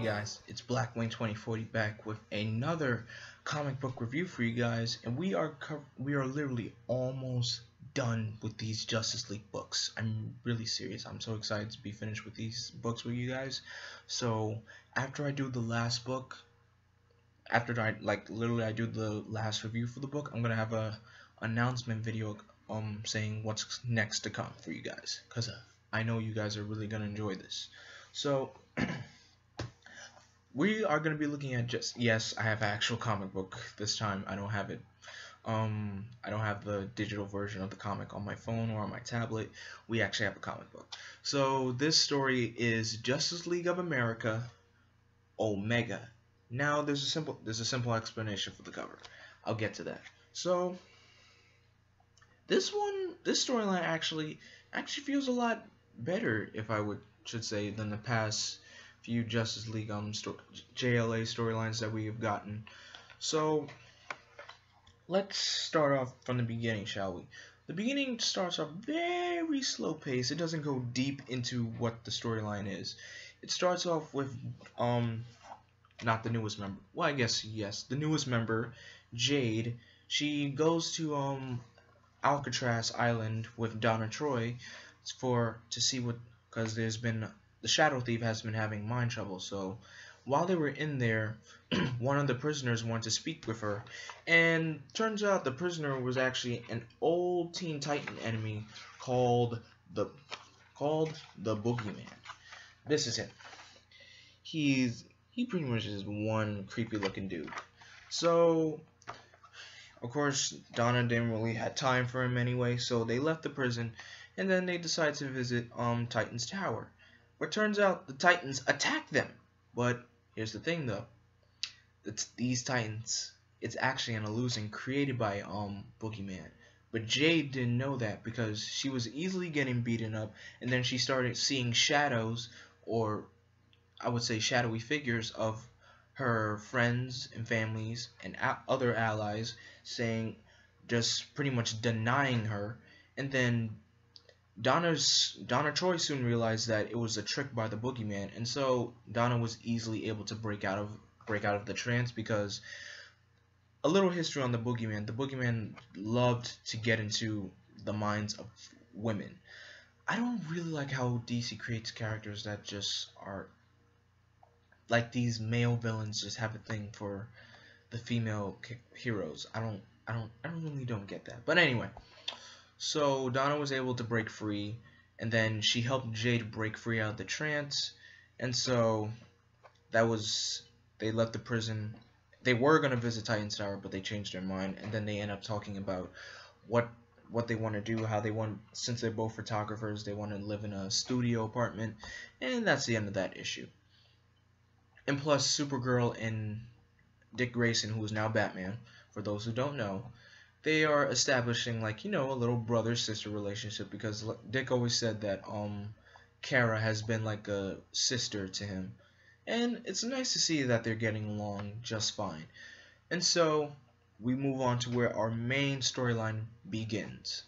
guys, it's Black Wayne 2040 back with another comic book review for you guys, and we are literally almost done with these Justice League books. I'm really serious. I'm so excited to be finished with these books with you guys. So after I do the last book, after I do the last review for the book, I'm gonna have a announcement video saying what's next to come for you guys, cause I know you guys are really gonna enjoy this. So we are going to be looking at yes, I have an actual comic book this time. I don't have it I don't have the digital version of the comic on my phone or on my tablet. We actually have a comic book. So this story is Justice League of Amerika Omega. Now there's a simple explanation for the cover. I'll get to that. So this storyline actually feels a lot better, if I should say, than the past few Justice League JLA storylines that we have gotten. So let's start off from the beginning, shall we? The beginning starts off very slow pace. It doesn't go deep into what the storyline is. It starts off with not the newest member. Well, I guess yes, the newest member, Jade. She goes to Alcatraz Island with Donna Troy to see what, because the Shadow Thief has been having mind trouble. So while they were in there, one of the prisoners wanted to speak with her, and turns out the prisoner was actually an old Teen Titan enemy called the Boogeyman. This is him. He pretty much is one creepy looking dude. So of course Donna didn't really have time for him anyway, so they left the prison, and then they decided to visit Titan's Tower. But turns out the Titans attack them. But here's the thing though. These Titans, it's actually an illusion created by Boogeyman. But Jade didn't know that, because she was easily getting beaten up, and then she started seeing shadows, or I would say shadowy figures, of her friends and families and other allies, saying, just pretty much denying her. And then Donna Troy soon realized that it was a trick by the Boogeyman, and so Donna was easily able to break out of the trance, because a little history on the Boogeyman. The Boogeyman loved to get into the minds of women. I don't really like how DC creates characters that just are like these male villains, just have a thing for the female heroes. I really don't get that. But anyway, so Donna was able to break free, and then she helped Jade break free out of the trance, and so they left the prison. They were going to visit Titan's Tower, but they changed their mind, and then they end up talking about what they want to do, how they want, since they're both photographers, they want to live in a studio apartment, and that's the end of that issue. And plus, Supergirl and Dick Grayson, who is now Batman, for those who don't know, they are establishing, like, a little brother-sister relationship, because Dick always said that Kara has been like a sister to him, and it's nice to see that they're getting along just fine. And so we move on to where our main storyline begins.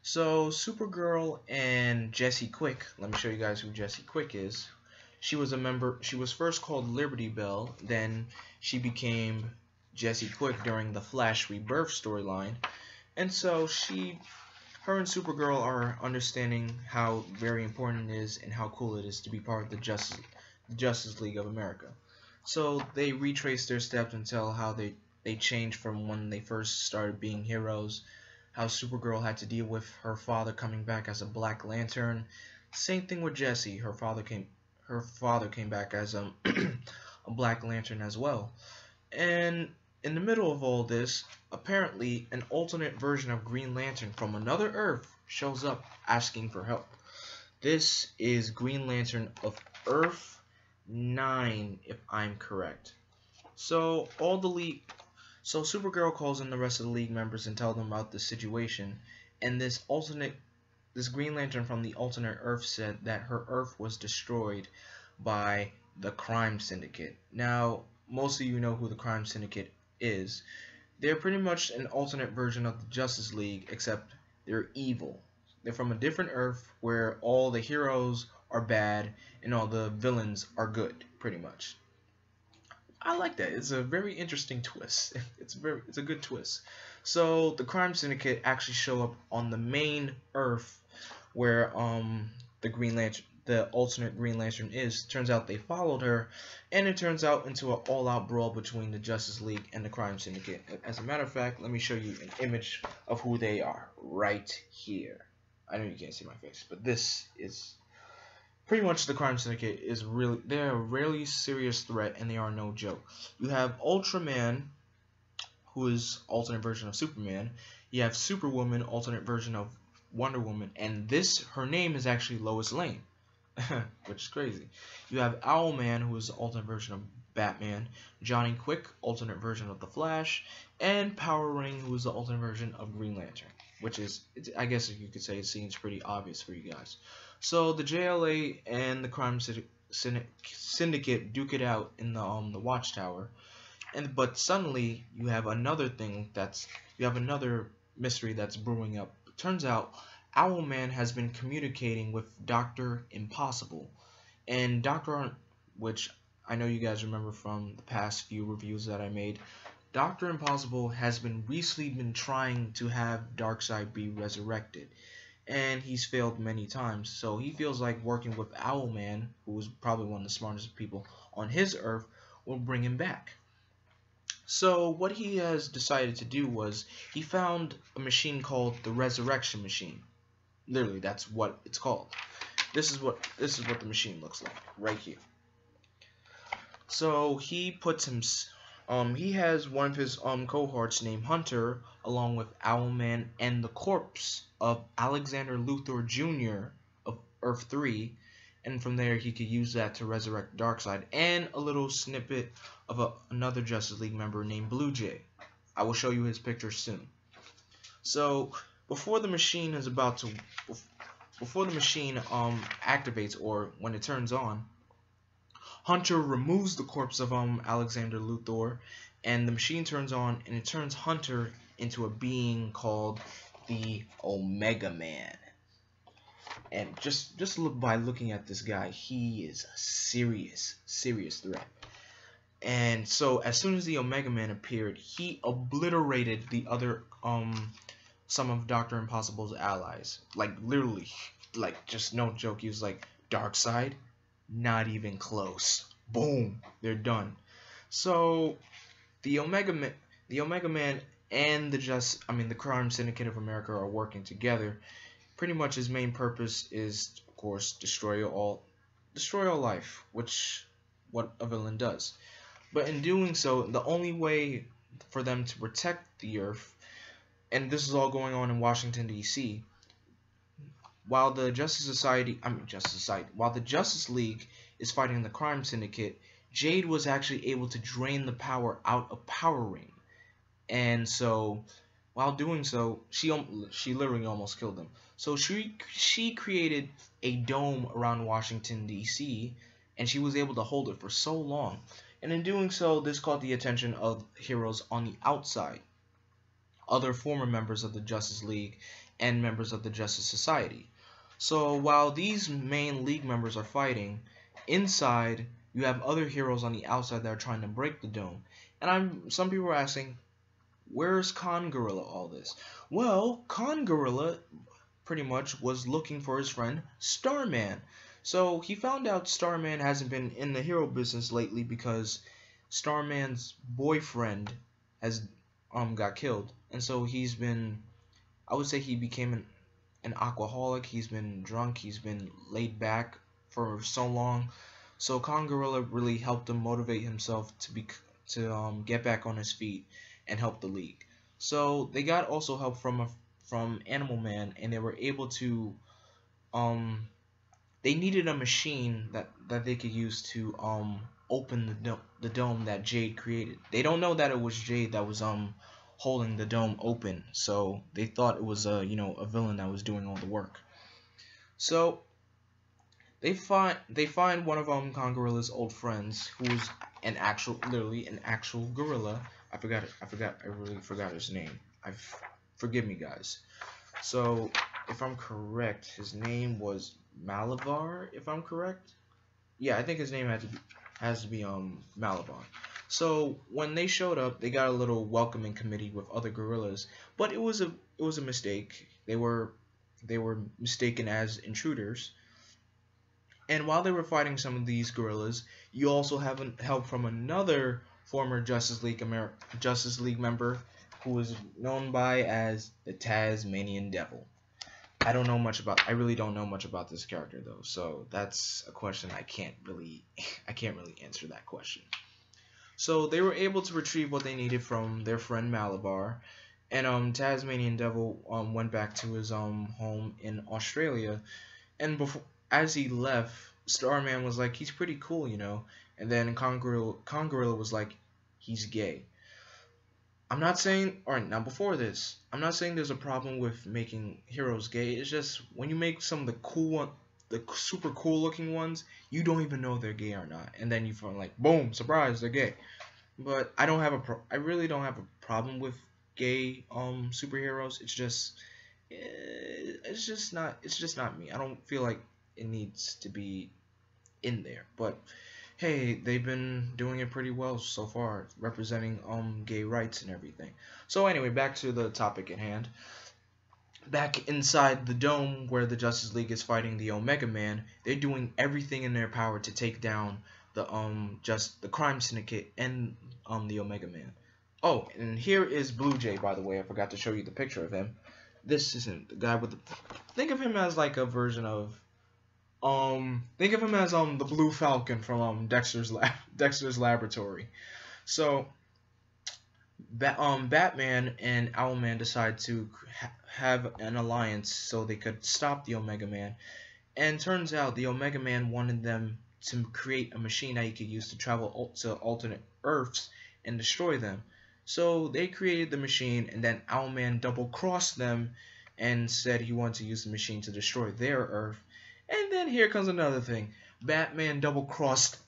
So Supergirl and Jessie Quick, let me show you guys who Jessie Quick is. She was first called Liberty Bell, then she became Jessie Quick during the Flash Rebirth storyline, and so her and Supergirl are understanding how very important it is and how cool it is to be part of the Justice League of Amerika. So they retrace their steps and tell how they changed from when they first started being heroes, how Supergirl had to deal with her father coming back as a Black Lantern. Same thing with Jessie. Her father came back as a Black Lantern as well. And in the middle of all this, apparently an alternate version of Green Lantern from another Earth shows up asking for help. This is Green Lantern of Earth 9, if I'm correct. So Supergirl calls in the rest of the League members and tells them about the situation, and this Green Lantern from the alternate Earth said that her Earth was destroyed by the Crime Syndicate. Now, most of you know who the Crime Syndicate is. They're pretty much an alternate version of the Justice League, except they're evil. They're from a different Earth where all the heroes are bad and all the villains are good, pretty much. I like that. It's a very interesting twist. It's a good twist. So the Crime Syndicate actually show up on the main Earth where the Green Lantern, the alternate Green Lantern is. Turns out they followed her, and it turns out into an all-out brawl between the Justice League and the Crime Syndicate. As a matter of fact, let me show you an image of who they are right here. I know you can't see my face, but this is pretty much the Crime Syndicate is really, they're a really serious threat, and they are no joke. You have Ultraman, who is alternate version of Superman. You have Superwoman, alternate version of Wonder Woman, and her name is actually Lois Lane, which is crazy. You have Owlman, who is the alternate version of Batman. Johnny Quick, alternate version of the Flash, and Power Ring, who is the alternate version of Green Lantern, which is, I guess you could say, it seems pretty obvious for you guys. So the JLA and the Crime Syndicate duke it out in the Watchtower, but suddenly you have another mystery that's brewing up. It turns out Owlman has been communicating with Dr. Impossible, and which I know you guys remember from the past few reviews that I made. Dr. Impossible has recently been trying to have Darkseid be resurrected, and he's failed many times. So he feels like working with Owlman, who is probably one of the smartest people on his Earth, will bring him back. So what he has decided to do was he found a machine called the Resurrection Machine. Literally, that's what it's called. This is what the machine looks like right here. So he has one of his cohorts named Hunter, along with Owlman and the corpse of Alexander Luthor Jr. of Earth 3, and from there he could use that to resurrect Darkseid, and a little snippet of another Justice League member named Blue Jay. I will show you his picture soon. So before the machine activates, or when it turns on, Hunter removes the corpse of Alexander Luthor, and the machine turns on, and it turns Hunter into a being called the Omega Man. And just by looking at this guy, he is a serious threat. And so as soon as the Omega Man appeared, he obliterated the other some of Dr. Impossible's allies. Like literally, like just no joke. He was like, Darkseid, not even close. Boom, they're done. So the Omega Man and the Crime Syndicate of Amerika are working together. Pretty much his main purpose is, of course, destroy all life, which what a villain does. But in doing so, the only way for them to protect the Earth, and this is all going on in Washington D.C., while the Justice League is fighting the Crime Syndicate, Jade was actually able to drain the power out of Power Ring, and so while doing so, she literally almost killed them. So she created a dome around Washington D.C., and she was able to hold it for so long. And in doing so, this caught the attention of heroes on the outside, other former members of the Justice League and members of the Justice Society. So while these main League members are fighting, inside you have other heroes on the outside that are trying to break the dome. And some people are asking, where's Con Gorilla all this? Well, Con Gorilla pretty much was looking for his friend Starman. So he found out Starman hasn't been in the hero business lately because Starman's boyfriend has got killed, and so he's been, I would say he became an alcoholic. He's been drunk, he's been laid back for so long. So Con Gorilla really helped him motivate himself to get back on his feet and help the League. So they got also help from Animal Man, and they were able to they needed a machine that they could use to open the dome that Jade created. They don't know that it was Jade that was holding the dome open, so they thought it was a villain that was doing all the work. So they find one of Con Gorilla's old friends, who's literally an actual gorilla. I really forgot his name. Forgive me, guys. So if I'm correct, his name was Malabar, if I'm correct. Yeah, I think his name has to be Malabar. So when they showed up, they got a little welcoming committee with other gorillas, but it was a mistake. They were mistaken as intruders. And while they were fighting some of these gorillas, you also have help from another former Justice League member who is known by as the Tasmanian Devil. I really don't know much about this character though, so that's a question I can't really answer that question. So they were able to retrieve what they needed from their friend Malabar, and Tasmanian Devil went back to his home in Australia, and before as he left, Starman was like, he's pretty cool, you know, and then Kongorilla was like, he's gay. I'm not saying, alright, now before this, I'm not saying there's a problem with making heroes gay. It's just when you make some of the super cool looking ones, you don't even know they're gay or not, and then you find like, boom, surprise, they're gay. But I really don't have a problem with gay superheroes. It's just not me. I don't feel like it needs to be in there, but hey, they've been doing it pretty well so far, representing gay rights and everything. So anyway, back to the topic at hand. Back inside the dome where the Justice League is fighting the Omega Man, they're doing everything in their power to take down the Crime Syndicate and the Omega Man. Oh, and here is Blue Jay, by the way. I forgot to show you the picture of him. This isn't the guy with the. Think of him as like a version of think of him as the Blue Falcon from Dexter's Laboratory. So Batman and Owlman decide to have an alliance so they could stop the Omega Man. And turns out the Omega Man wanted them to create a machine that he could use to travel to alternate Earths and destroy them. So they created the machine, and then Owlman double-crossed them and said he wanted to use the machine to destroy their Earth. And then here comes another thing. Batman double-crossed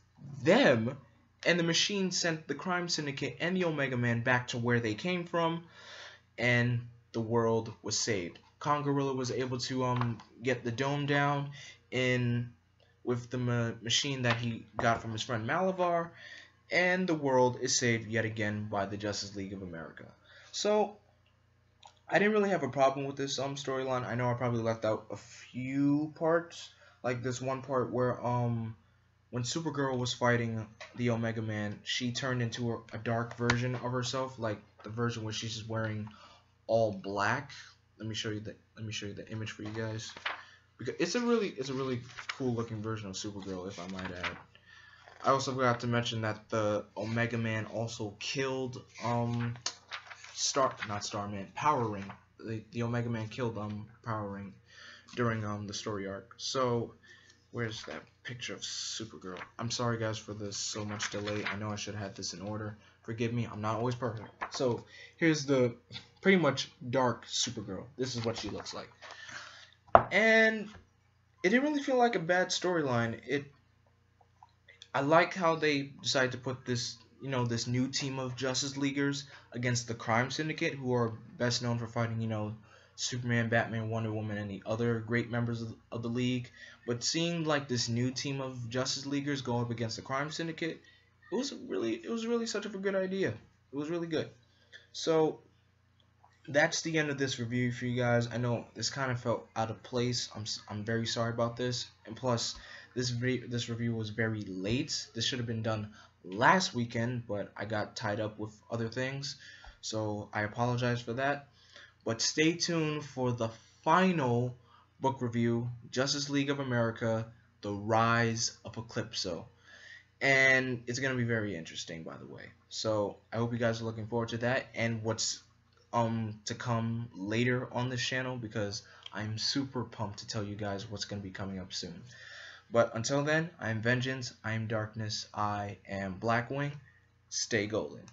them, and the machine sent the Crime Syndicate and the Omega Man back to where they came from, and the world was saved. Kongorilla was able to get the dome down with the machine that he got from his friend Malabar, and the world is saved yet again by the Justice League of America. So I didn't really have a problem with this storyline. I know I probably left out a few parts, like this one part where when Supergirl was fighting the Omega Man, she turned into a dark version of herself, like the version where she's just wearing all black. Let me show you the image for you guys, because it's a really cool looking version of Supergirl, if I might add. I also forgot to mention that the Omega Man also killed Power Ring. The Omega Man killed Power Ring during the story arc. So where's that picture of Supergirl? I'm sorry guys for this so much delay. I know I should have had this in order. Forgive me, I'm not always perfect. So here's the pretty much dark Supergirl. This is what she looks like. And it didn't really feel like a bad storyline. I like how they decided to put this new team of Justice Leaguers against the Crime Syndicate, who are best known for fighting, Superman, Batman, Wonder Woman, and the other great members of the League. But seeing like this new team of Justice Leaguers go up against the Crime Syndicate, it was really such a good idea. It was really good. So that's the end of this review for you guys. I know this kind of felt out of place. I'm very sorry about this, and plus this review was very late. This should have been done last weekend, but I got tied up with other things, so I apologize for that. But stay tuned for the final book review, Justice League of Amerika, The Rise of Eclipso. And it's going to be very interesting, by the way. So I hope you guys are looking forward to that and what's to come later on this channel, because I'm super pumped to tell you guys what's going to be coming up soon. But until then, I am Vengeance, I am Darkness, I am Blackwing. Stay golden.